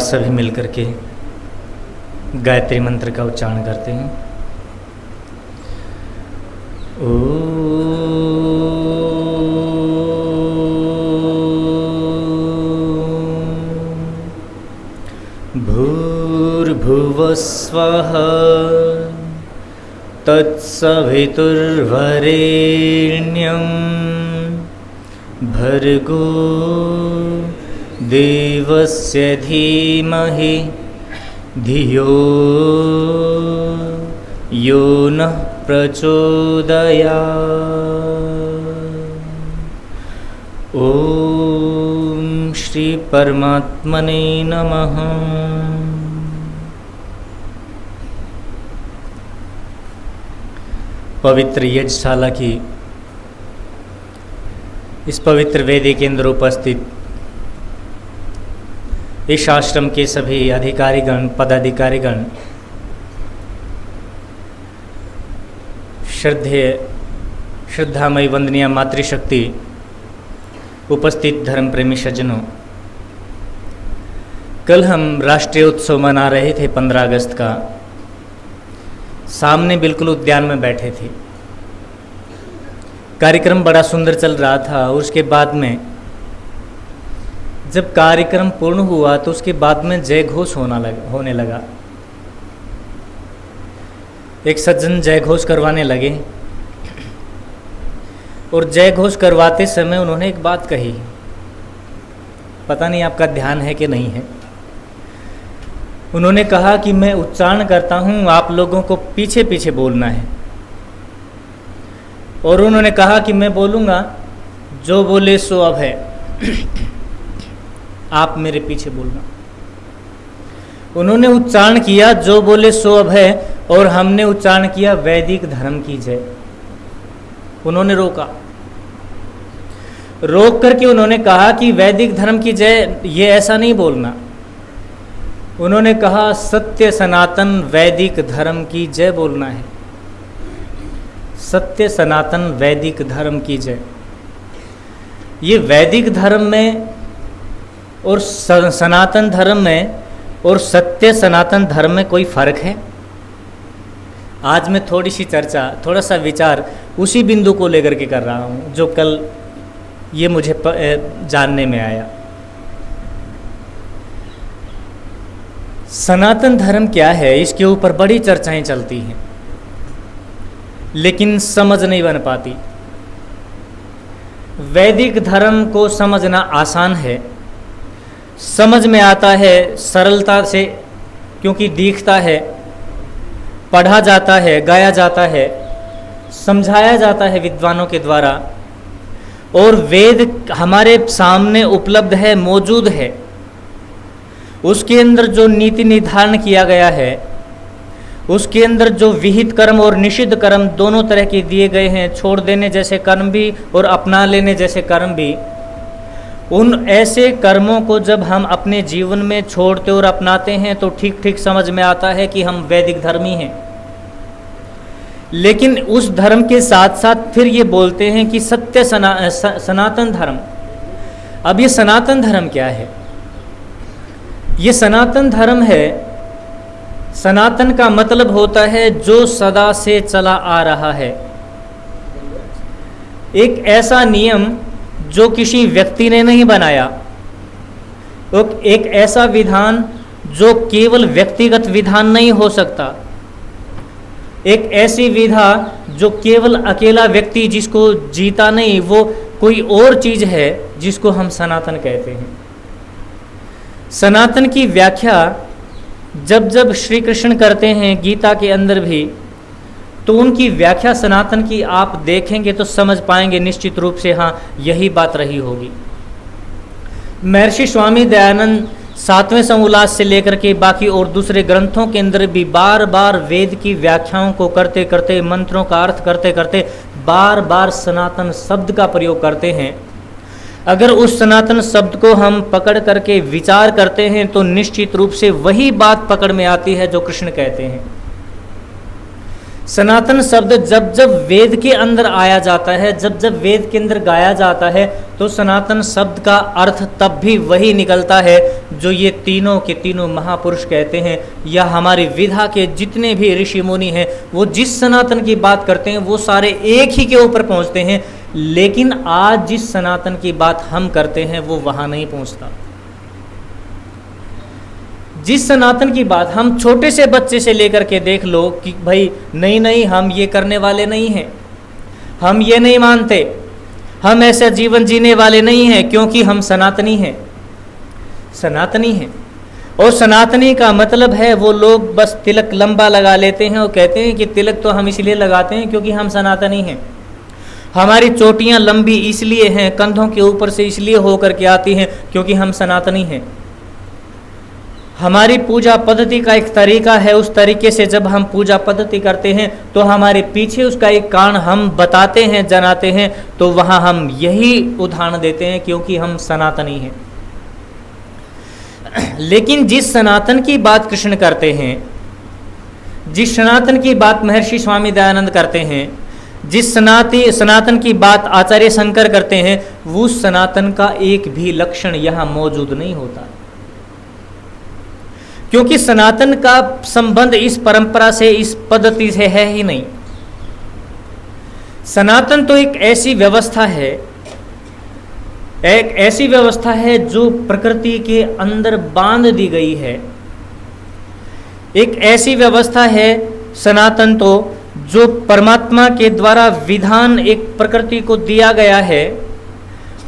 सभी मिलकर के गायत्री मंत्र का उच्चारण करते हैं। भूर्भुवस्वः तत्सवितुर्वरेण्यं भर्गो देवस्य धीमहि धियो यो नः प्रचोदयात्। ओम श्री परमात्मने नमः। पवित्र यज्ञशाला की इस पवित्र वेदी के अंदर उपस्थित इस आश्रम के सभी अधिकारीगण, पदाधिकारीगण, श्रद्धामयी वंदनीय मातृशक्ति, उपस्थित धर्म प्रेमी सज्जनों, कल हम राष्ट्रीय उत्सव मना रहे थे 15 अगस्त का। सामने बिल्कुल उद्यान में बैठे थे। कार्यक्रम बड़ा सुंदर चल रहा था और उसके बाद में जब कार्यक्रम पूर्ण हुआ तो उसके बाद में जय घोष होने लगा। एक सज्जन जय घोष करवाने लगे और जय घोष करवाते समय उन्होंने एक बात कही, पता नहीं आपका ध्यान है कि नहीं है। उन्होंने कहा कि मैं उच्चारण करता हूँ, आप लोगों को पीछे पीछे बोलना है। और उन्होंने कहा कि मैं बोलूँगा, जो बोले सो अब है, आप मेरे पीछे बोलना। उन्होंने उच्चारण किया जो बोले सो अब है, और हमने उच्चारण किया वैदिक धर्म की जय। उन्होंने रोक करके उन्होंने कहा कि वैदिक धर्म की जय, ये ऐसा नहीं बोलना। उन्होंने कहा सत्य सनातन वैदिक धर्म की जय बोलना है। सत्य सनातन वैदिक धर्म की जय। ये वैदिक धर्म में और सनातन धर्म में और सत्य सनातन धर्म में कोई फर्क है? आज मैं थोड़ी सी चर्चा, थोड़ा सा विचार उसी बिंदु को लेकर के कर रहा हूँ जो कल ये मुझे जानने में आया। सनातन धर्म क्या है, इसके ऊपर बड़ी चर्चाएं चलती हैं, लेकिन समझ नहीं बन पाती। वैदिक धर्म को समझना आसान है, समझ में आता है सरलता से, क्योंकि दिखता है, पढ़ा जाता है, गाया जाता है, समझाया जाता है विद्वानों के द्वारा, और वेद हमारे सामने उपलब्ध है, मौजूद है। उसके अंदर जो नीति निर्धारण किया गया है, उसके अंदर जो विहित कर्म और निषिद्ध कर्म दोनों तरह के दिए गए हैं, छोड़ देने जैसे कर्म भी और अपना लेने जैसे कर्म भी, उन ऐसे कर्मों को जब हम अपने जीवन में छोड़ते और अपनाते हैं तो ठीक ठीक समझ में आता है कि हम वैदिक धर्मी हैं। लेकिन उस धर्म के साथ साथ फिर ये बोलते हैं कि सत्य सनातन धर्म। अब ये सनातन धर्म क्या है? ये सनातन धर्म है, सनातन का मतलब होता है जो सदा से चला आ रहा है। एक ऐसा नियम जो किसी व्यक्ति ने नहीं बनाया, एक ऐसा विधान जो केवल व्यक्तिगत विधान नहीं हो सकता, एक ऐसी विधा जो केवल अकेला व्यक्ति जिसको जीता नहीं, वो कोई और चीज है जिसको हम सनातन कहते हैं। सनातन की व्याख्या जब जब श्री कृष्ण करते हैं गीता के अंदर भी, तो उनकी व्याख्या सनातन की आप देखेंगे तो समझ पाएंगे निश्चित रूप से, हाँ यही बात रही होगी। महर्षि स्वामी दयानंद 7वें समोल्लास से लेकर के बाकी और दूसरे ग्रंथों के अंदर भी बार बार वेद की व्याख्याओं को करते करते, मंत्रों का अर्थ करते करते बार बार सनातन शब्द का प्रयोग करते हैं। अगर उस सनातन शब्द को हम पकड़ करके विचार करते हैं तो निश्चित रूप से वही बात पकड़ में आती है जो कृष्ण कहते हैं। सनातन शब्द जब जब वेद के अंदर आया जाता है, जब जब वेद के अंदर गाया जाता है, तो सनातन शब्द का अर्थ तब भी वही निकलता है जो ये तीनों के तीनों महापुरुष कहते हैं, या हमारी विधा के जितने भी ऋषि मुनि हैं वो जिस सनातन की बात करते हैं वो सारे एक ही के ऊपर पहुंचते हैं। लेकिन आज जिस सनातन की बात हम करते हैं वो वहां नहीं पहुंचता। जिस सनातन की बात हम छोटे से बच्चे से लेकर के देख लो कि भाई नहीं नहीं हम ये करने वाले नहीं हैं, हम ये नहीं मानते, हम ऐसा जीवन जीने वाले नहीं हैं, क्योंकि हम सनातनी हैं। सनातनी हैं, और सनातनी का मतलब है वो लोग बस तिलक लंबा लगा लेते हैं और कहते हैं कि तिलक तो हम इसलिए लगाते हैं क्योंकि हम सनातनी हैं। हमारी चोटियां लंबी इसलिए हैं, कंधों के ऊपर से इसलिए होकर के आती हैं क्योंकि हम सनातनी हैं। हमारी पूजा पद्धति का एक तरीका है, उस तरीके से जब हम पूजा पद्धति करते हैं तो हमारे पीछे उसका एक कारण हम बताते हैं, जनाते हैं, तो वहाँ हम यही उदाहरण देते हैं क्योंकि हम सनातनी हैं। लेकिन जिस सनातन की बात कृष्ण करते हैं, जिस सनातन की बात महर्षि स्वामी दयानंद करते हैं, जिस सनातन की बात आचार्य शंकर करते हैं, वो सनातन का एक भी लक्षण यहाँ मौजूद नहीं होता, क्योंकि सनातन का संबंध इस परंपरा से, इस पद्धति से है ही नहीं। सनातन तो एक ऐसी व्यवस्था है, एक ऐसी व्यवस्था है जो प्रकृति के अंदर बांध दी गई है। एक ऐसी व्यवस्था है सनातन तो जो परमात्मा के द्वारा विधान एक प्रकृति को दिया गया है।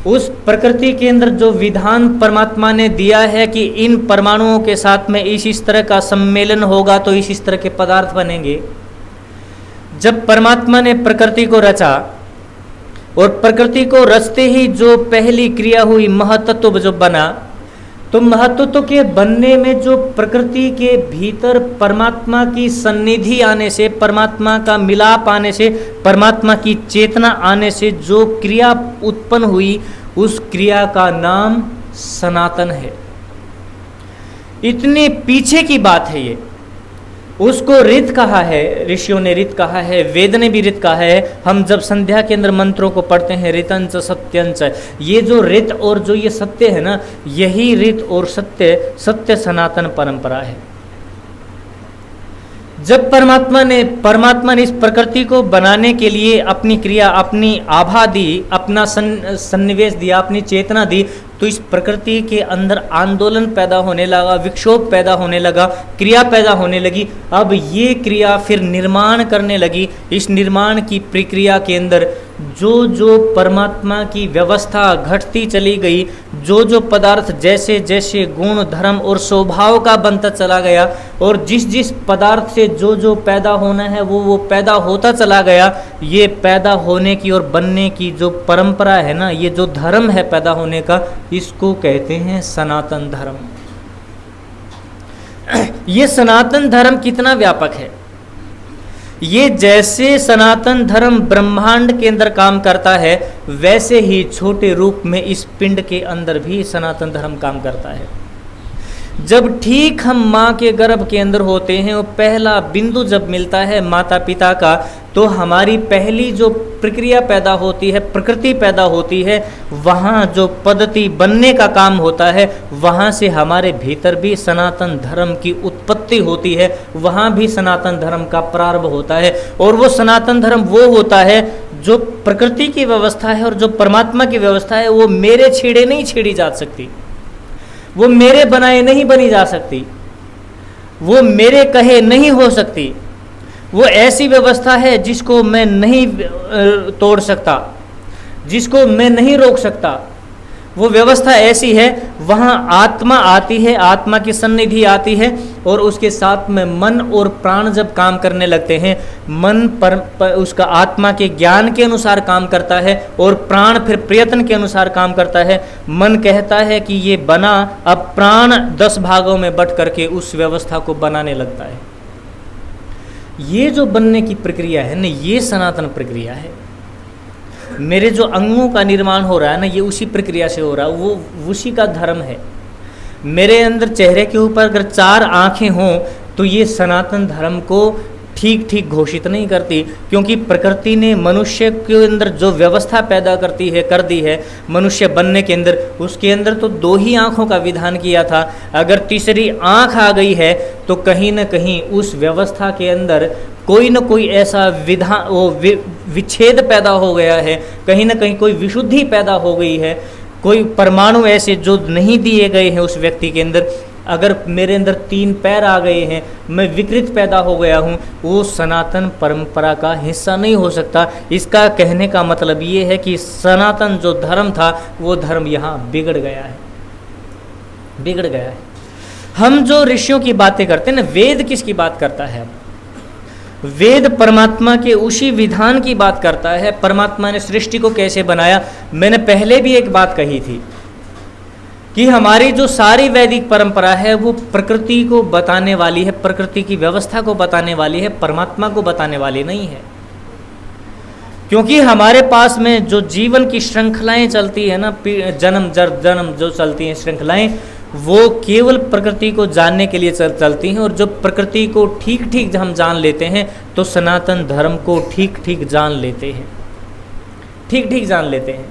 उस प्रकृति के अंदर जो विधान परमात्मा ने दिया है कि इन परमाणुओं के साथ में इस तरह का सम्मेलन होगा तो इस तरह के पदार्थ बनेंगे। जब परमात्मा ने प्रकृति को रचा और प्रकृति को रचते ही जो पहली क्रिया हुई महतत्व जो बना, तो महतत्व के बनने में जो प्रकृति के भीतर परमात्मा की सन्निधि आने से, परमात्मा का मिलाप आने से, परमात्मा की चेतना आने से जो क्रिया उत्पन्न हुई, उस क्रिया का नाम सनातन है। इतने पीछे की बात है ये। उसको ऋत कहा है, ऋषियों ने ऋत कहा है, वेद ने भी ऋत कहा है। हम जब संध्या के अंदर मंत्रों को पढ़ते हैं ऋतंच सत्यंच, ये जो ऋत और जो ये सत्य है ना, यही ऋत और सत्य, सत्य सनातन परंपरा है। जब परमात्मा ने इस प्रकृति को बनाने के लिए अपनी क्रिया, अपनी आभा दी, अपना सन्निवेश दिया, अपनी चेतना दी, तो इस प्रकृति के अंदर आंदोलन पैदा होने लगा, विक्षोभ पैदा होने लगा, क्रिया पैदा होने लगी। अब ये क्रिया फिर निर्माण करने लगी। इस निर्माण की प्रक्रिया के अंदर जो जो परमात्मा की व्यवस्था घटती चली गई, जो जो पदार्थ जैसे जैसे गुण धर्म और स्वभाव का बनता चला गया, और जिस जिस पदार्थ से जो जो पैदा होना है वो पैदा होता चला गया। ये पैदा होने की और बनने की जो परंपरा है ना, ये जो धर्म है पैदा होने का, इसको कहते हैं सनातन धर्म। ये सनातन धर्म कितना व्यापक है। ये जैसे सनातन धर्म ब्रह्मांड के अंदर काम करता है, वैसे ही छोटे रूप में इस पिंड के अंदर भी सनातन धर्म काम करता है। जब ठीक हम माँ के गर्भ के अंदर होते हैं और पहला बिंदु जब मिलता है माता पिता का, तो हमारी पहली जो प्रक्रिया पैदा होती है, प्रकृति पैदा होती है, वहाँ जो पद्धति बनने का काम होता है, वहाँ से हमारे भीतर भी सनातन धर्म की उत्पत्ति होती है, वहाँ भी सनातन धर्म का प्रारंभ होता है। और वो सनातन धर्म वो होता है जो प्रकृति की व्यवस्था है और जो परमात्मा की व्यवस्था है, वो मेरे छेड़े नहीं छेड़ी जा सकती, वो मेरे बनाए नहीं बनी जा सकती, वो मेरे कहे नहीं हो सकती। वो ऐसी व्यवस्था है जिसको मैं नहीं तोड़ सकता, जिसको मैं नहीं रोक सकता। वो व्यवस्था ऐसी है, वहाँ आत्मा आती है, आत्मा की सन्निधि आती है, और उसके साथ में मन और प्राण जब काम करने लगते हैं, मन पर उसका आत्मा के ज्ञान के अनुसार काम करता है और प्राण फिर प्रयत्न के अनुसार काम करता है। मन कहता है कि ये बना, अब प्राण 10 भागों में बट करके उस व्यवस्था को बनाने लगता है। ये जो बनने की प्रक्रिया है ना, ये सनातन प्रक्रिया है। मेरे जो अंगों का निर्माण हो रहा है ना, ये उसी प्रक्रिया से हो रहा है, वो उसी का धर्म है। मेरे अंदर चेहरे के ऊपर अगर 4 आँखें हों तो ये सनातन धर्म को ठीक ठीक घोषित नहीं करती, क्योंकि प्रकृति ने मनुष्य के अंदर जो व्यवस्था पैदा कर दी है मनुष्य बनने के अंदर, उसके अंदर तो 2 ही आँखों का विधान किया था। अगर तीसरी आँख आ गई है तो कहीं न कहीं उस व्यवस्था के अंदर कोई न कोई ऐसा विच्छेद पैदा हो गया है, कहीं न कहीं कोई विशुद्धि पैदा हो गई है, कोई परमाणु ऐसे जो नहीं दिए गए हैं उस व्यक्ति के अंदर। अगर मेरे अंदर 3 पैर आ गए हैं, मैं विकृत पैदा हो गया हूँ, वो सनातन परंपरा का हिस्सा नहीं हो सकता। इसका कहने का मतलब ये है कि सनातन जो धर्म था वो धर्म यहाँ बिगड़ गया है। हम जो ऋषियों की बातें करते हैं ना, वेद किसकी बात करता है? वेद परमात्मा के उसी विधान की बात करता है। परमात्मा ने सृष्टि को कैसे बनाया, मैंने पहले भी एक बात कही थी कि हमारी जो सारी वैदिक परंपरा है वो प्रकृति को बताने वाली है, प्रकृति की व्यवस्था को बताने वाली है, परमात्मा को बताने वाली नहीं है। क्योंकि हमारे पास में जो जीवन की श्रृंखलाएं चलती है ना, जन्म जन्म जो चलती हैं श्रृंखलाएं, वो केवल प्रकृति को जानने के लिए चलती हैं। और जब प्रकृति को ठीक ठीक हम जान लेते हैं तो सनातन धर्म को ठीक ठीक जान लेते हैं।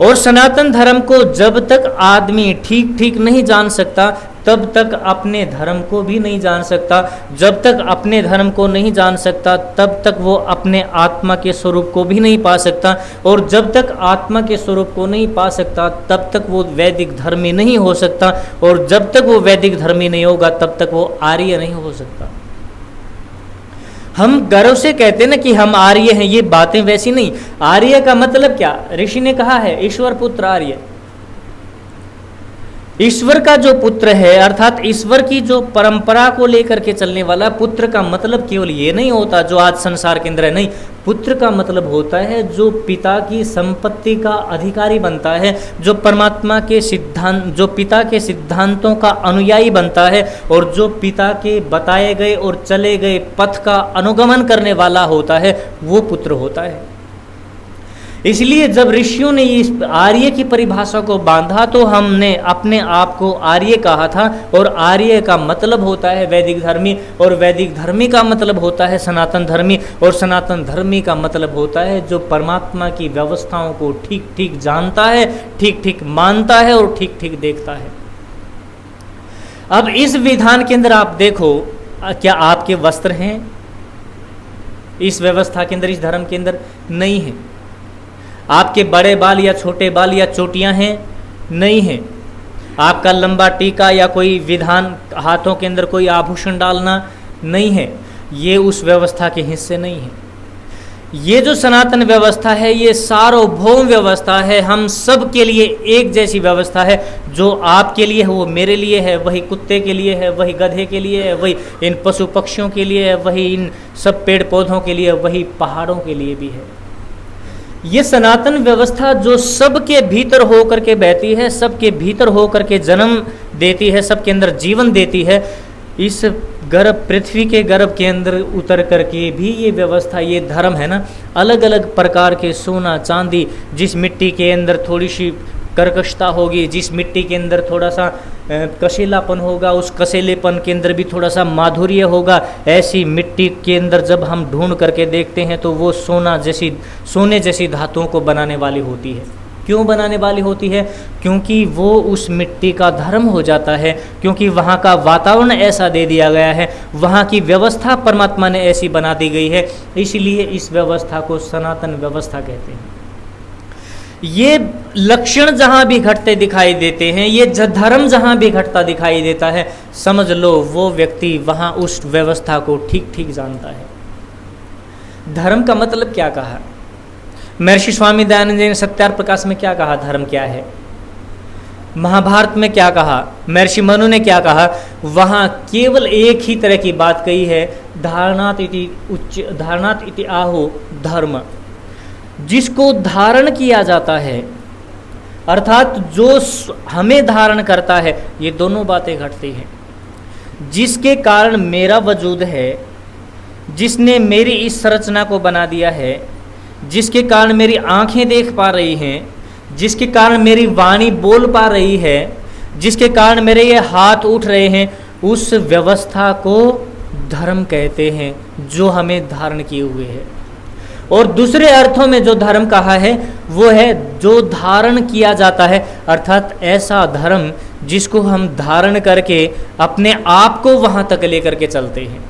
और सनातन धर्म को जब तक आदमी ठीक ठीक नहीं जान सकता तब तक अपने धर्म को भी नहीं जान सकता। जब तक अपने धर्म को नहीं जान सकता तब तक वो अपने आत्मा के स्वरूप को भी नहीं पा सकता। और जब तक आत्मा के स्वरूप को नहीं पा सकता तब तक वो वैदिक धर्मी नहीं हो सकता। और जब तक वो वैदिक धर्मी नहीं होगा तब तक वो आर्य नहीं हो सकता। हम गर्व से कहते हैं ना कि हम आर्य हैं, ये बातें वैसी नहीं। आर्य का मतलब क्या? ऋषि ने कहा है ईश्वर पुत्र आर्य। ईश्वर का जो पुत्र है अर्थात ईश्वर की जो परंपरा को लेकर के चलने वाला, पुत्र का मतलब केवल ये नहीं होता जो आज संसार के अंदर है, नहीं। पुत्र का मतलब होता है जो पिता की संपत्ति का अधिकारी बनता है, जो परमात्मा के सिद्धांत, जो पिता के सिद्धांतों का अनुयायी बनता है और जो पिता के बताए गए और चले गए पथ का अनुगमन करने वाला होता है, वो पुत्र होता है। इसलिए जब ऋषियों ने इस आर्य की परिभाषा को बांधा तो हमने अपने आप को आर्य कहा था। और आर्य का मतलब होता है वैदिक धर्मी, और वैदिक धर्मी का मतलब होता है सनातन धर्मी, और सनातन धर्मी का मतलब होता है जो परमात्मा की व्यवस्थाओं को ठीक ठीक जानता है, ठीक ठीक मानता है और ठीक ठीक देखता है। अब इस विधान के अंदर आप देखो, क्या आपके वस्त्र हैं इस व्यवस्था के अंदर, इस धर्म के अंदर? नहीं है। आपके बड़े बाल या छोटे बाल या चोटियां हैं? नहीं है। आपका लंबा टीका या कोई विधान, हाथों के अंदर कोई आभूषण डालना? नहीं है। ये उस व्यवस्था के हिस्से नहीं है। ये जो सनातन व्यवस्था है ये सार्वभौम व्यवस्था है, हम सब के लिए एक जैसी व्यवस्था है। जो आपके लिए है वो मेरे लिए है, वही कुत्ते के लिए है, वही गधे के लिए है, वही इन पशु पक्षियों के लिए है, वही इन सब पेड़ पौधों के लिए, वही पहाड़ों के लिए भी है। ये सनातन व्यवस्था जो सबके भीतर होकर के बहती है, सबके भीतर होकर के जन्म देती है, सबके अंदर जीवन देती है, इस गर्भ, पृथ्वी के गर्भ के अंदर उतर करके भी ये व्यवस्था, ये धर्म है ना, अलग अलग प्रकार के सोना चांदी, जिस मिट्टी के अंदर थोड़ी सी कर्कशता होगी, जिस मिट्टी के अंदर थोड़ा सा कशीलापन होगा, उस कशीलेपन के अंदर भी थोड़ा सा माधुर्य होगा, ऐसी मिट्टी के अंदर जब हम ढूंढ करके देखते हैं तो वो सोने जैसी धातुओं को बनाने वाली होती है। क्यों बनाने वाली होती है? क्योंकि वो उस मिट्टी का धर्म हो जाता है, क्योंकि वहाँ का वातावरण ऐसा दे दिया गया है, वहाँ की व्यवस्था परमात्मा ने ऐसी बना दी गई है, इसलिए इस व्यवस्था को सनातन व्यवस्था कहते हैं। ये लक्षण जहाँ भी घटते दिखाई देते हैं, ये धर्म जहाँ भी घटता दिखाई देता है, समझ लो वो व्यक्ति वहाँ उस व्यवस्था को ठीक ठीक जानता है। धर्म का मतलब क्या कहा? महर्षि स्वामी दयानंद जी ने सत्यार्थ प्रकाश में क्या कहा? धर्म क्या है? महाभारत में क्या कहा? महर्षि मनु ने क्या कहा? वहाँ केवल एक ही तरह की बात कही है, धारणात इति आहो धर्म। जिसको धारण किया जाता है, अर्थात जो हमें धारण करता है, ये दोनों बातें घटती हैं। जिसके कारण मेरा वजूद है, जिसने मेरी इस संरचना को बना दिया है, जिसके कारण मेरी आंखें देख पा रही हैं, जिसके कारण मेरी वाणी बोल पा रही है, जिसके कारण मेरे ये हाथ उठ रहे हैं, उस व्यवस्था को धर्म कहते हैं जो हमें धारण किए हुए है। और दूसरे अर्थों में जो धर्म कहा है वो है जो धारण किया जाता है, अर्थात ऐसा धर्म जिसको हम धारण करके अपने आप को वहाँ तक लेकर के चलते हैं,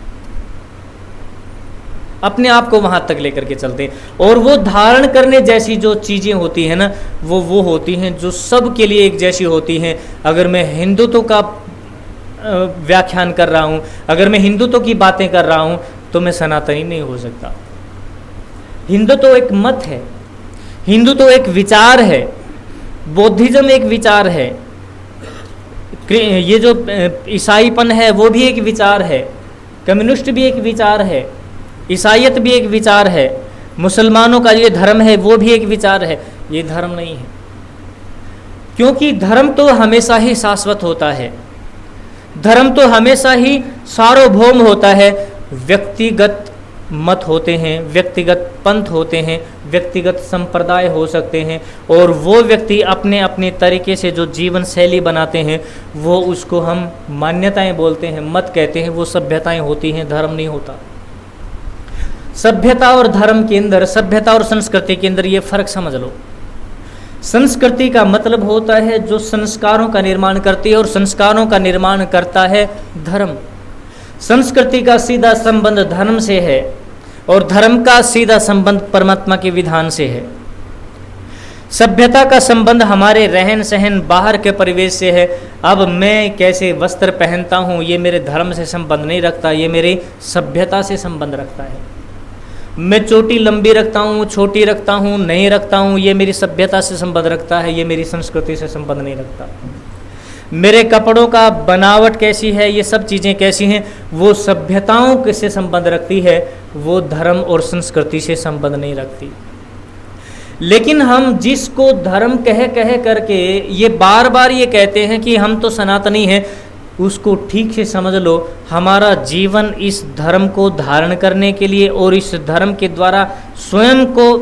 अपने आप को वहाँ तक लेकर के चलते हैं। और वो धारण करने जैसी जो चीज़ें होती हैं ना, वो होती हैं जो सब के लिए एक जैसी होती हैं। अगर मैं हिंदुत्व का व्याख्यान कर रहा हूँ, अगर मैं हिंदुत्व की बातें कर रहा हूँ, तो मैं सनातनी नहीं हो सकता। हिंदुत्व एक मत है, हिंदुत्व एक विचार है, बौद्धिज्म एक विचार है, ये जो ईसाईपन है वो भी एक विचार है, कम्युनिस्ट भी एक विचार है, ईसाईयत भी एक विचार है, मुसलमानों का ये धर्म है वो भी एक विचार है। ये धर्म नहीं है, क्योंकि धर्म तो हमेशा ही शाश्वत होता है, धर्म तो हमेशा ही सार्वभौम होता है। व्यक्तिगत मत होते हैं, व्यक्तिगत पंथ होते हैं, व्यक्तिगत संप्रदाय हो सकते हैं, और वो व्यक्ति अपने अपने तरीके से जो जीवन शैली बनाते हैं वो उसको हम मान्यताएं बोलते हैं, मत कहते हैं। वो सभ्यताएं होती हैं, धर्म नहीं होता। सभ्यता और धर्म के अंदर, सभ्यता और संस्कृति के अंदर ये फर्क समझ लो। संस्कृति का मतलब होता है जो संस्कारों का निर्माण करती है, और संस्कारों का निर्माण करता है धर्म। संस्कृति का सीधा संबंध धर्म से है, और धर्म का सीधा संबंध परमात्मा के विधान से है। सभ्यता का संबंध हमारे रहन सहन, बाहर के परिवेश से है। अब मैं कैसे वस्त्र पहनता हूँ ये मेरे धर्म से संबंध नहीं रखता, ये मेरी सभ्यता से संबंध रखता है। मैं चोटी लंबी रखता हूँ, छोटी रखता हूँ, नहीं रखता हूँ, ये मेरी सभ्यता से संबंध रखता है, ये मेरी संस्कृति से संबंध नहीं रखता। मेरे कपड़ों का बनावट कैसी है, ये सब चीज़ें कैसी हैं, वो सभ्यताओं से संबंध रखती है, वो धर्म और संस्कृति से संबंध नहीं रखती। लेकिन हम जिसको धर्म कह करके ये बार बार ये कहते हैं कि हम तो सनातनी हैं, उसको ठीक से समझ लो। हमारा जीवन इस धर्म को धारण करने के लिए और इस धर्म के द्वारा स्वयं को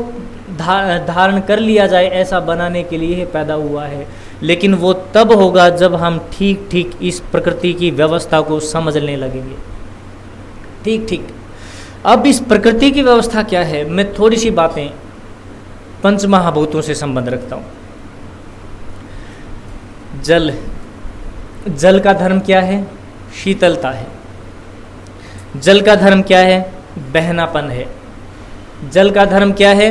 धारण कर लिया जाए ऐसा बनाने के लिए पैदा हुआ है। लेकिन वो तब होगा जब हम ठीक ठीक इस प्रकृति की व्यवस्था को समझने लगेंगे। ठीक ठीक। अब इस प्रकृति की व्यवस्था क्या है, मैं थोड़ी सी बातें पंच महाभूतों से संबंध रखता हूँ। जल, जल का धर्म क्या है? शीतलता है। जल का धर्म क्या है? बहनापन है। जल का धर्म क्या है?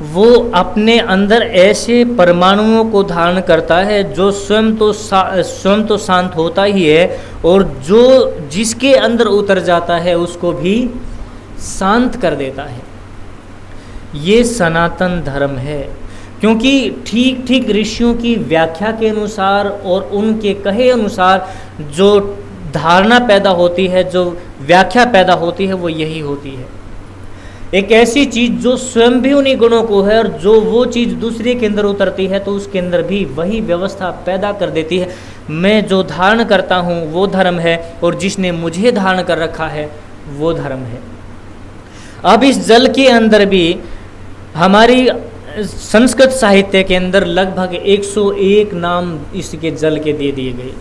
वो अपने अंदर ऐसे परमाणुओं को धारण करता है जो स्वयं तो शांत होता ही है, और जो जिसके अंदर उतर जाता है उसको भी शांत कर देता है। ये सनातन धर्म है, क्योंकि ठीक ठीक ऋषियों की व्याख्या के अनुसार और उनके कहे अनुसार जो धारणा पैदा होती है, जो व्याख्या पैदा होती है, वो यही होती है। एक ऐसी चीज़ जो स्वयं भी उन्हीं गुणों को है, और जो वो चीज़ दूसरे के अंदर उतरती है तो उसके अंदर भी वही व्यवस्था पैदा कर देती है। मैं जो धारण करता हूँ वो धर्म है, और जिसने मुझे धारण कर रखा है वो धर्म है। अब इस जल के अंदर भी हमारी संस्कृत साहित्य के अंदर लगभग 101 नाम इसके जल के दे दिए गए।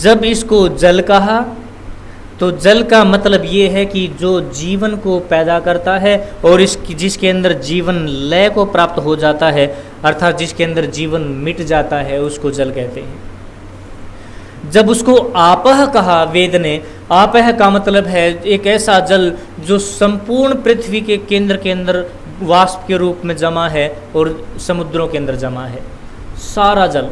जब इसको जल कहा तो जल का मतलब ये है कि जो जीवन को पैदा करता है और जिसके अंदर जीवन लय को प्राप्त हो जाता है, अर्थात जिसके अंदर जीवन मिट जाता है, उसको जल कहते हैं। जब उसको आपह कहा वेद ने, आपह का मतलब है एक ऐसा जल जो संपूर्ण पृथ्वी के केंद्र के अंदर वाष्प के रूप में जमा है और समुद्रों के अंदर जमा है, सारा जल।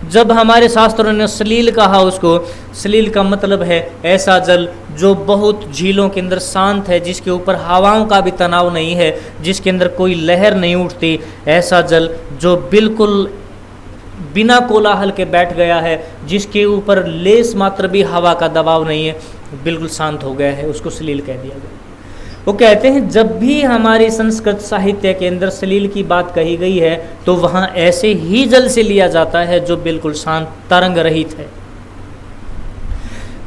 जब हमारे शास्त्रों ने सलील कहा, उसको सलील का मतलब है ऐसा जल जो बहुत झीलों के अंदर शांत है, जिसके ऊपर हवाओं का भी तनाव नहीं है, जिसके अंदर कोई लहर नहीं उठती, ऐसा जल जो बिल्कुल बिना कोलाहल के बैठ गया है, जिसके ऊपर लेस मात्र भी हवा का दबाव नहीं है, बिल्कुल शांत हो गया है, उसको सलील कह दिया गया। वो कहते हैं जब भी हमारी संस्कृत साहित्य के अंदर सलील की बात कही गई है तो वहाँ ऐसे ही जल से लिया जाता है जो बिल्कुल शांत तरंग रहित है।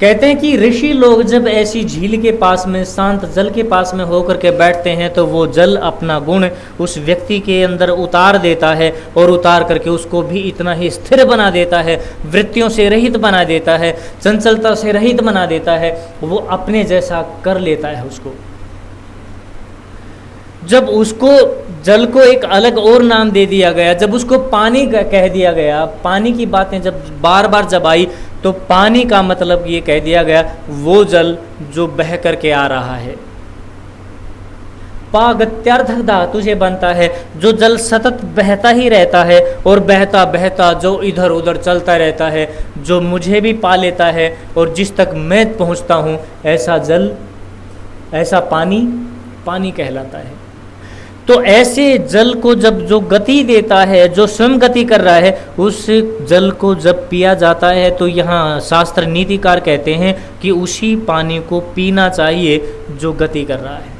कहते हैं कि ऋषि लोग जब ऐसी झील के पास में, शांत जल के पास में होकर के बैठते हैं तो वो जल अपना गुण उस व्यक्ति के अंदर उतार देता है और उतार करके उसको भी इतना ही स्थिर बना देता है, वृत्तियों से रहित बना देता है, चंचलता से रहित बना देता है, वो अपने जैसा कर लेता है उसको। जब उसको जल को एक अलग और नाम दे दिया गया, जब उसको पानी कह दिया गया, पानी की बातें जब बार बार जब आई तो पानी का मतलब ये कह दिया गया वो जल जो बह करके आ रहा है। पागत्यार्थ धातु से बनता है, जो जल सतत बहता ही रहता है और बहता बहता जो इधर उधर चलता रहता है, जो मुझे भी पा लेता है और जिस तक मैं पहुंचता हूं, ऐसा जल, ऐसा पानी पानी कहलाता है। तो ऐसे जल को जब जो गति देता है, जो स्वयं गति कर रहा है, उस जल को जब पिया जाता है तो यहाँ शास्त्र नीतिकार कहते हैं कि उसी पानी को पीना चाहिए जो गति कर रहा है।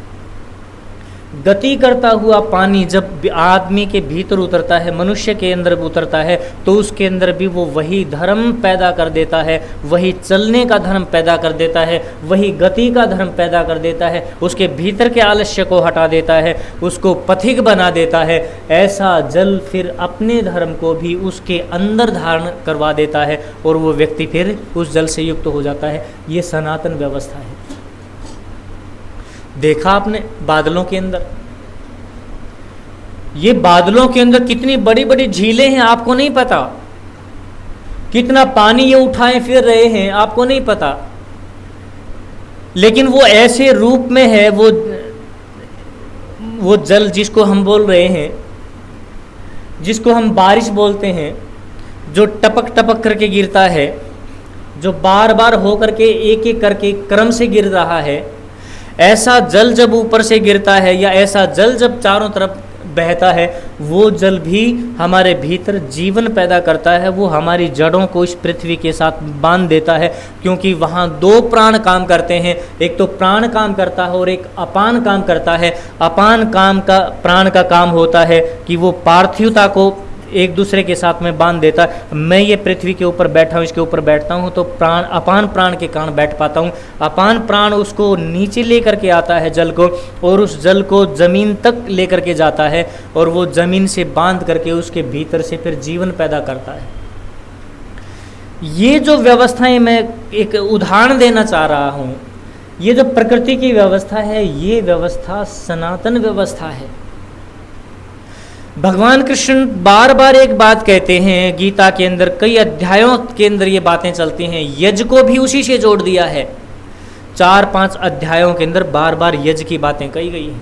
गति करता हुआ पानी जब आदमी के भीतर उतरता है, मनुष्य के अंदर उतरता है, तो उसके अंदर भी वो वही धर्म पैदा कर देता है, वही चलने का धर्म पैदा कर देता है, वही गति का धर्म पैदा कर देता है, उसके भीतर के आलस्य को हटा देता है, उसको पथिक बना देता है। ऐसा जल फिर अपने धर्म को भी उसके अंदर धारण करवा देता है और वो व्यक्ति फिर उस जल से युक्त हो जाता है। ये सनातन व्यवस्था है। देखा आपने बादलों के अंदर, ये बादलों के अंदर कितनी बड़ी बड़ी झीलें हैं, आपको नहीं पता। कितना पानी ये उठाए फिर रहे हैं, आपको नहीं पता। लेकिन वो ऐसे रूप में है, वो जल जिसको हम बोल रहे हैं, जिसको हम बारिश बोलते हैं, जो टपक टपक करके गिरता है, जो बार बार हो करके एक एक करके क्रम से गिर रहा है। ऐसा जल जब ऊपर से गिरता है या ऐसा जल जब चारों तरफ बहता है, वो जल भी हमारे भीतर जीवन पैदा करता है। वो हमारी जड़ों को इस पृथ्वी के साथ बांध देता है, क्योंकि वहाँ दो प्राण काम करते हैं। एक तो प्राण काम करता है और एक अपान काम करता है। अपान काम का, प्राण का काम होता है कि वो पार्थिवता को एक दूसरे के साथ में बांध देता है। मैं ये पृथ्वी के ऊपर बैठा हूँ, इसके ऊपर बैठता हूँ तो प्राण, अपान प्राण के कारण बैठ पाता हूँ। अपान प्राण उसको नीचे लेकर के आता है जल को, और उस जल को जमीन तक लेकर के जाता है, और वो जमीन से बांध करके उसके भीतर से फिर जीवन पैदा करता है। ये जो व्यवस्थाएं मैं एक उदाहरण देना चाह रहा हूँ, ये जो प्रकृति की व्यवस्था है, ये व्यवस्था सनातन व्यवस्था है। भगवान कृष्ण बार बार एक बात कहते हैं, गीता के अंदर कई अध्यायों के अंदर ये बातें चलती हैं। यज्ञ को भी उसी से जोड़ दिया है। 4-5 अध्यायों के अंदर बार बार यज्ञ की बातें कही गई हैं,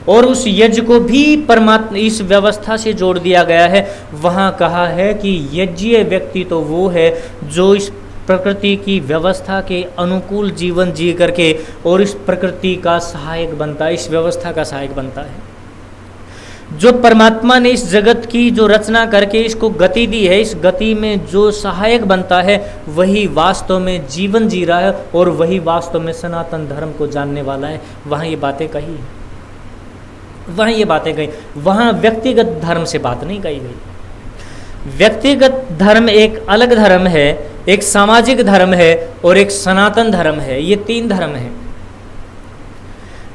और उस यज्ञ को भी परमात्मा इस व्यवस्था से जोड़ दिया गया है। वहाँ कहा है कि यज्ञीय व्यक्ति तो वो है जो इस प्रकृति की व्यवस्था के अनुकूल जीवन जी करके और इस प्रकृति का सहायक बनता है, इस व्यवस्था का सहायक बनता है। जो परमात्मा ने इस जगत की जो रचना करके इसको गति दी है, इस गति में जो सहायक बनता है, वही वास्तव में जीवन जी रहा है और वही वास्तव में सनातन धर्म को जानने वाला है। वहाँ ये बातें कही है, वहाँ ये बातें कही, वहाँ व्यक्तिगत धर्म से बात नहीं कही गई। व्यक्तिगत धर्म एक अलग धर्म है, एक सामाजिक धर्म है और एक सनातन धर्म है। ये 3 धर्म हैं।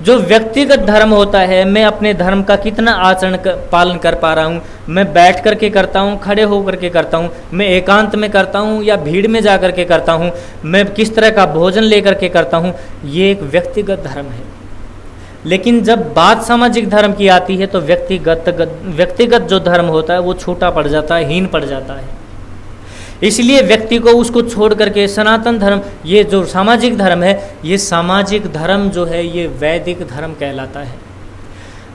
जो व्यक्तिगत धर्म होता है, मैं अपने धर्म का कितना आचरण पालन कर पा रहा हूँ, मैं बैठ करके करता हूँ, खड़े होकर के करता हूँ, मैं एकांत में करता हूँ या भीड़ में जा करके करता हूँ, मैं किस तरह का भोजन लेकर के करता हूँ, ये एक व्यक्तिगत धर्म है। लेकिन जब बात सामाजिक धर्म की आती है तो व्यक्तिगत जो धर्म होता है वो छोटा पड़ जाता है, हीन पड़ जाता है। इसलिए व्यक्ति को उसको छोड़ करके सनातन धर्म, ये जो सामाजिक धर्म है, ये सामाजिक धर्म जो है ये वैदिक धर्म कहलाता है।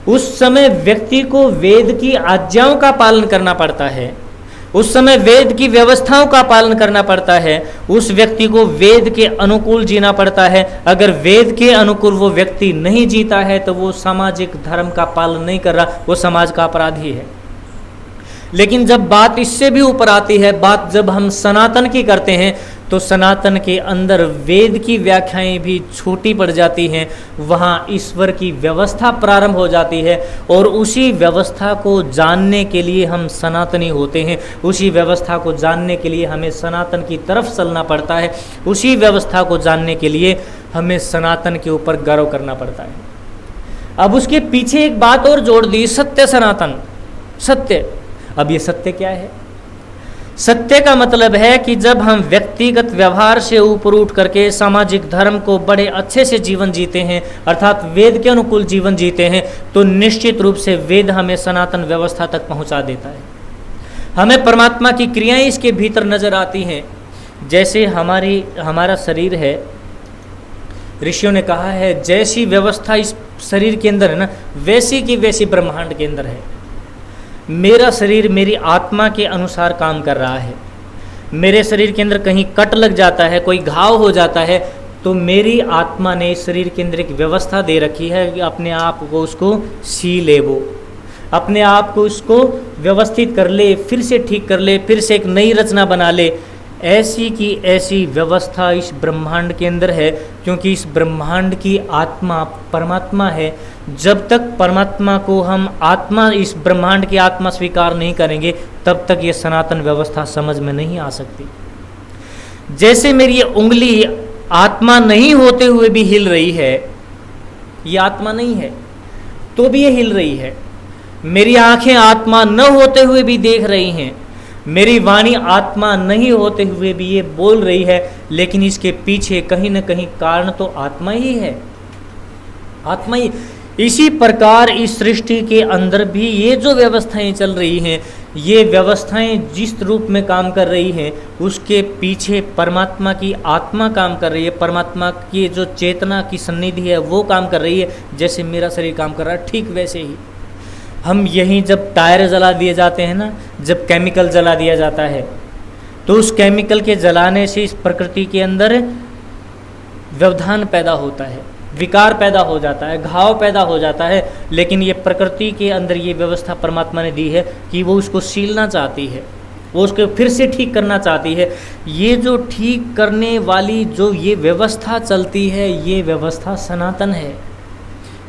उस समय व्यक्ति को वेद की आज्ञाओं का पालन करना पड़ता है, उस समय वेद की व्यवस्थाओं का पालन करना पड़ता है, उस व्यक्ति को वेद के अनुकूल जीना पड़ता है। अगर वेद के अनुकूल वो व्यक्ति नहीं जीता है तो वो सामाजिक धर्म का पालन नहीं कर रहा, वो समाज का अपराधी है। लेकिन जब बात इससे भी ऊपर आती है, बात जब हम सनातन की करते हैं, तो सनातन के अंदर वेद की व्याख्याएं भी छोटी पड़ जाती हैं, वहाँ ईश्वर की व्यवस्था प्रारंभ हो जाती है और उसी व्यवस्था को जानने के लिए हम सनातनी होते हैं। उसी व्यवस्था को जानने के लिए हमें सनातन की तरफ चलना पड़ता है। उसी व्यवस्था को जानने के लिए हमें सनातन के ऊपर गर्व करना पड़ता है। अब उसके पीछे एक बात और जोड़ दी, सत्य सनातन, सत्य। अब ये सत्य क्या है? सत्य का मतलब है कि जब हम व्यक्तिगत व्यवहार से ऊपर उठ करके सामाजिक धर्म को बड़े अच्छे से जीवन जीते हैं, अर्थात वेद के अनुकूल जीवन जीते हैं, तो निश्चित रूप से वेद हमें सनातन व्यवस्था तक पहुंचा देता है। हमें परमात्मा की क्रियाएं इसके भीतर नजर आती हैं। जैसे हमारा शरीर है, ऋषियों ने कहा है जैसी व्यवस्था इस शरीर के अंदर है ना, वैसी की वैसी ब्रह्मांड के अंदर है। मेरा शरीर मेरी आत्मा के अनुसार काम कर रहा है। मेरे शरीर के अंदर कहीं कट लग जाता है, कोई घाव हो जाता है, तो मेरी आत्मा ने इस शरीर के अंदर एक व्यवस्था दे रखी है कि अपने आप को उसको सी ले, वो अपने आप को उसको व्यवस्थित कर ले, फिर से ठीक कर ले, फिर से एक नई रचना बना ले। ऐसी की ऐसी व्यवस्था इस ब्रह्मांड के अंदर है, क्योंकि इस ब्रह्मांड की आत्मा परमात्मा है। जब तक परमात्मा को हम आत्मा, इस ब्रह्मांड की आत्मा स्वीकार नहीं करेंगे, तब तक ये सनातन व्यवस्था समझ में नहीं आ सकती। जैसे मेरी ये उंगली आत्मा नहीं होते हुए भी हिल रही है, ये आत्मा नहीं है तो भी ये हिल रही है। मेरी आंखें आत्मा न होते हुए भी देख रही हैं, मेरी वाणी आत्मा नहीं होते हुए भी ये बोल रही है, लेकिन इसके पीछे कहीं न कहीं कारण तो आत्मा ही है, आत्मा ही। इसी प्रकार इस सृष्टि के अंदर भी ये जो व्यवस्थाएं चल रही हैं, ये व्यवस्थाएं जिस रूप में काम कर रही हैं, उसके पीछे परमात्मा की आत्मा काम कर रही है, परमात्मा की जो चेतना की सन्निधि है वो काम कर रही है। जैसे मेरा शरीर काम कर रहा है, ठीक वैसे ही हम यहीं जब टायर जला दिए जाते हैं ना, जब केमिकल जला दिया जाता है, तो उस केमिकल के जलाने से इस प्रकृति के अंदर व्यवधान पैदा होता है, विकार पैदा हो जाता है, घाव पैदा हो जाता है। लेकिन ये प्रकृति के अंदर ये व्यवस्था परमात्मा ने दी है कि वो उसको सीलना चाहती है, वो उसको फिर से ठीक करना चाहती है। ये जो ठीक करने वाली जो ये व्यवस्था चलती है, ये व्यवस्था सनातन है,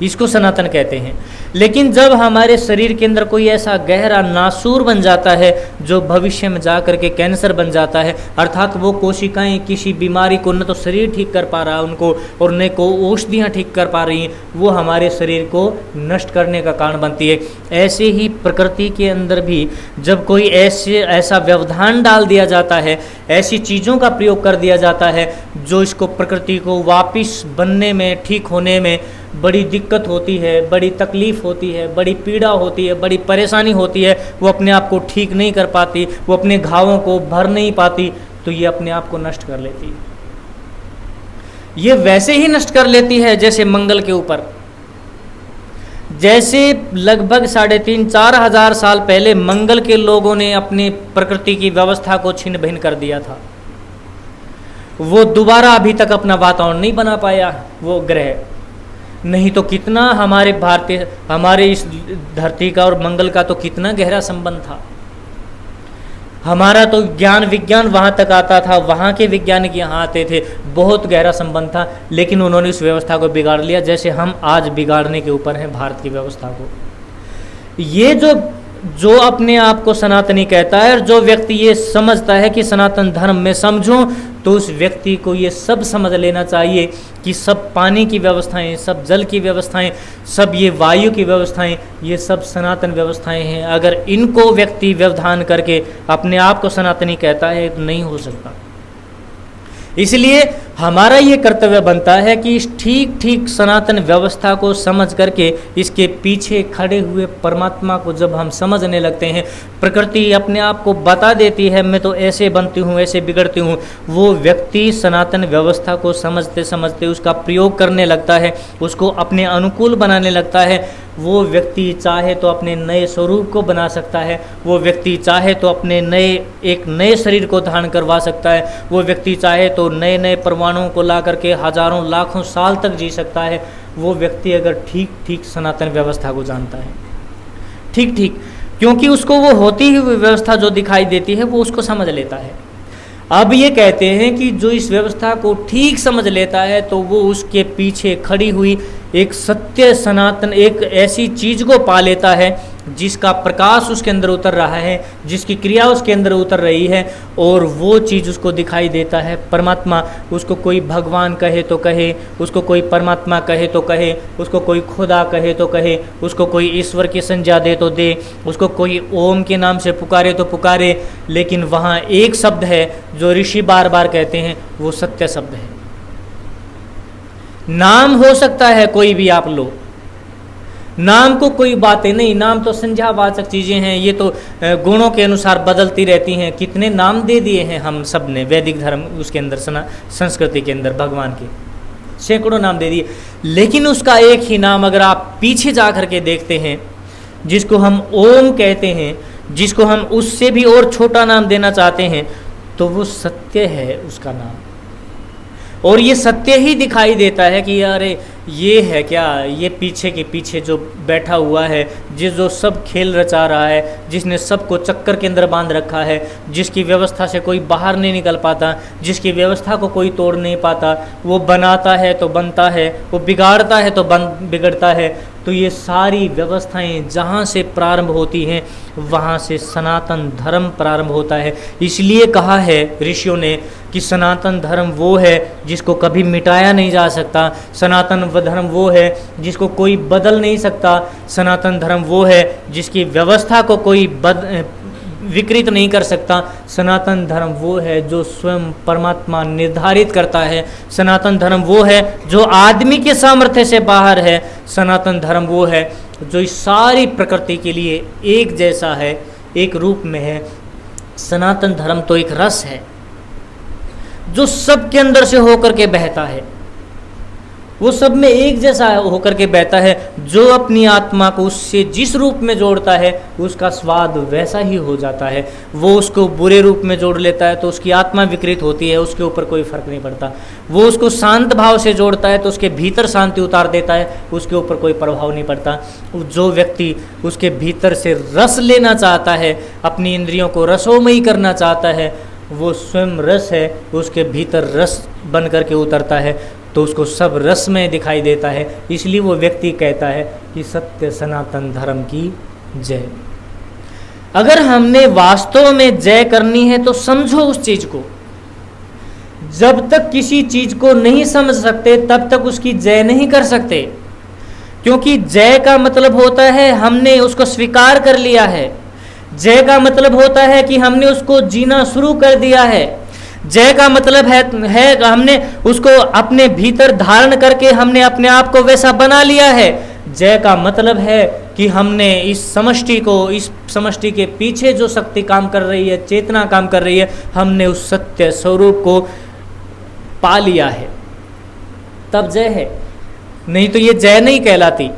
इसको सनातन कहते हैं। लेकिन जब हमारे शरीर के अंदर कोई ऐसा गहरा नासूर बन जाता है जो भविष्य में जा कर के कैंसर बन जाता है, अर्थात वो कोशिकाएं किसी बीमारी को न तो शरीर ठीक कर पा रहा है उनको, और न को औषधियाँ ठीक कर पा रही हैं, वो हमारे शरीर को नष्ट करने का कारण बनती है। ऐसे ही प्रकृति के अंदर भी जब कोई ऐसा व्यवधान डाल दिया जाता है, ऐसी चीज़ों का प्रयोग कर दिया जाता है जो इसको प्रकृति को वापस बनने में, ठीक होने में बड़ी दिक्कत होती है, बड़ी तकलीफ़ होती है, बड़ी पीड़ा होती है, बड़ी परेशानी होती है, वो अपने आप को ठीक नहीं कर पाती, वो अपने घावों को भर नहीं पाती, तो ये अपने आप को नष्ट कर लेती है। ये वैसे ही नष्ट कर लेती है जैसे मंगल के ऊपर, जैसे लगभग 3,500-4 हजार साल पहले मंगल के लोगों ने अपनी प्रकृति की व्यवस्था को छिन्न भिन्न कर दिया था। वो दोबारा अभी तक अपना वातावरण नहीं बना पाया वो ग्रह, नहीं तो कितना हमारे इस धरती का और मंगल का तो कितना गहरा संबंध था। हमारा तो ज्ञान विज्ञान वहाँ तक आता था, वहाँ के वैज्ञानिक यहाँ आते थे, बहुत गहरा संबंध था। लेकिन उन्होंने उस व्यवस्था को बिगाड़ लिया, जैसे हम आज बिगाड़ने के ऊपर हैं भारत की व्यवस्था को। ये जो अपने आप को सनातनी कहता है, और जो व्यक्ति ये समझता है कि सनातन धर्म में समझूं, तो उस व्यक्ति को ये सब समझ लेना चाहिए कि सब पानी की व्यवस्थाएं, सब जल की व्यवस्थाएं, सब ये वायु की व्यवस्थाएं, ये सब सनातन व्यवस्थाएं हैं। अगर इनको व्यक्ति व्यवधान करके अपने आप को सनातनी कहता है तो नहीं हो सकता। इसलिए हमारा ये कर्तव्य बनता है कि इस ठीक सनातन व्यवस्था को समझ करके इसके पीछे खड़े हुए परमात्मा को जब हम समझने लगते हैं, प्रकृति अपने आप को बता देती है मैं तो ऐसे बनती हूँ, ऐसे बिगड़ती हूँ, वो व्यक्ति सनातन व्यवस्था को समझते समझते उसका प्रयोग करने लगता है, उसको अपने अनुकूल बनाने लगता है। वो व्यक्ति चाहे तो अपने नए स्वरूप को बना सकता है, वो व्यक्ति चाहे तो अपने एक नए शरीर को धारण करवा सकता है, वो व्यक्ति चाहे तो नए परमाणुओं को ला करके हजारों लाखों साल तक जी सकता है। वो व्यक्ति अगर ठीक सनातन व्यवस्था को जानता है, ठीक, क्योंकि उसको वो होती हुई व्यवस्था जो दिखाई देती है वो उसको समझ लेता है। अब ये कहते हैं कि जो इस व्यवस्था को ठीक समझ लेता है तो वो उसके पीछे खड़ी हुई एक सत्य सनातन एक ऐसी चीज को पा लेता है जिसका प्रकाश उसके अंदर उतर रहा है, जिसकी क्रिया उसके अंदर उतर रही है, और वो चीज़ उसको दिखाई देता है परमात्मा। उसको कोई भगवान कहे तो कहे, उसको कोई परमात्मा कहे तो कहे, उसको कोई खुदा कहे तो कहे, उसको कोई ईश्वर की संज्ञा दे तो दे, उसको कोई ओम के नाम से पुकारे तो पुकारे, लेकिन वहाँ एक शब्द है जो ऋषि बार बार कहते हैं, वो सत्य शब्द है। नाम हो सकता है कोई भी आप लो, नाम को कोई बातें नहीं, नाम तो संज्ञावाचक चीज़ें हैं, ये तो गुणों के अनुसार बदलती रहती हैं। कितने नाम दे दिए हैं हम सब ने, वैदिक धर्म उसके अंदर संस्कृति के अंदर भगवान के सैकड़ों नाम दे दिए, लेकिन उसका एक ही नाम अगर आप पीछे जा कर के देखते हैं, जिसको हम ओम कहते हैं, जिसको हम उससे भी और छोटा नाम देना चाहते हैं, तो वो सत्य है उसका नाम। और ये सत्य ही दिखाई देता है कि अरे ये है क्या, ये पीछे के पीछे जो बैठा हुआ है, जो सब खेल रचा रहा है, जिसने सबको चक्कर के अंदर बांध रखा है, जिसकी व्यवस्था से कोई बाहर नहीं निकल पाता, जिसकी व्यवस्था को कोई तोड़ नहीं पाता, वो बनाता है तो बनता है, वो बिगाड़ता है तो बिगड़ता है। तो ये सारी व्यवस्थाएं जहाँ से प्रारंभ होती हैं वहाँ से सनातन धर्म प्रारंभ होता है। इसलिए कहा है ऋषियों ने कि सनातन धर्म वो है जिसको कभी मिटाया नहीं जा सकता, सनातन धर्म वो है जिसको कोई बदल नहीं सकता, सनातन धर्म वो है जिसकी व्यवस्था को कोई विकृत नहीं कर सकता, सनातन धर्म वो है जो स्वयं परमात्मा निर्धारित करता है, सनातन धर्म वो है जो आदमी के सामर्थ्य से बाहर है, सनातन धर्म वो है जो इस सारी प्रकृति के लिए एक जैसा है, एक रूप में है। सनातन धर्म तो एक रस है जो सबके अंदर से होकर के बहता है, वो सब में एक जैसा होकर के बहता है। जो अपनी आत्मा को उससे जिस रूप में जोड़ता है उसका स्वाद वैसा ही हो जाता है। वो उसको बुरे रूप में जोड़ लेता है तो उसकी आत्मा विकृत होती है, उसके ऊपर कोई फर्क नहीं पड़ता। वो उसको शांत भाव से जोड़ता है तो उसके भीतर शांति उतार देता है, उसके ऊपर कोई प्रभाव नहीं पड़ता। जो व्यक्ति उसके भीतर से रस लेना चाहता है, अपनी इंद्रियों को रसोमयी करना चाहता है, वो स्वयं रस है, उसके भीतर रस बन करके उतरता है तो उसको सब रस में दिखाई देता है। इसलिए वो व्यक्ति कहता है कि सत्य सनातन धर्म की जय। अगर हमने वास्तव में जय करनी है तो समझो उस चीज को। जब तक किसी चीज को नहीं समझ सकते तब तक उसकी जय नहीं कर सकते, क्योंकि जय का मतलब होता है हमने उसको स्वीकार कर लिया है। जय का मतलब होता है कि हमने उसको जीना शुरू कर दिया है। जय का मतलब है हमने उसको अपने भीतर धारण करके हमने अपने आप को वैसा बना लिया है। जय का मतलब है कि हमने इस समष्टि के पीछे जो शक्ति काम कर रही है, चेतना काम कर रही है, हमने उस सत्य स्वरूप को पा लिया है, तब जय है। नहीं तो ये जय नहीं कहलाती।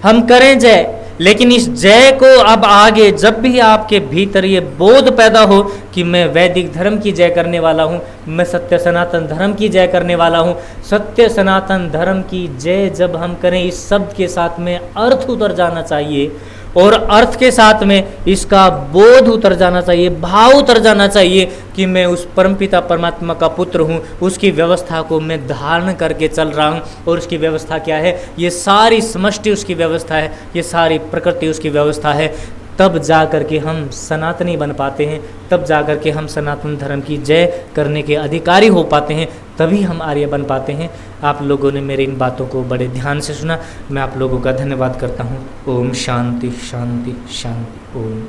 हम करें जय, लेकिन इस जय को अब आगे जब भी आपके भीतर ये बोध पैदा हो कि मैं वैदिक धर्म की जय करने वाला हूँ, मैं सत्य सनातन धर्म की जय करने वाला हूँ, सत्य सनातन धर्म की जय जब हम करें, इस शब्द के साथ में अर्थ उतर जाना चाहिए और अर्थ के साथ में इसका बोध उतर जाना चाहिए, भाव उतर जाना चाहिए कि मैं उस परमपिता परमात्मा का पुत्र हूँ, उसकी व्यवस्था को मैं धारण करके चल रहा हूँ। और उसकी व्यवस्था क्या है? ये सारी समष्टि उसकी व्यवस्था है, ये सारी प्रकृति उसकी व्यवस्था है। तब जा कर के हम सनातनी बन पाते हैं, तब जा कर के हम सनातन धर्म की जय करने के अधिकारी हो पाते हैं, तभी हम आर्य बन पाते हैं। आप लोगों ने मेरी इन बातों को बड़े ध्यान से सुना, मैं आप लोगों का धन्यवाद करता हूँ। ओम शांति शांति शांति ओम।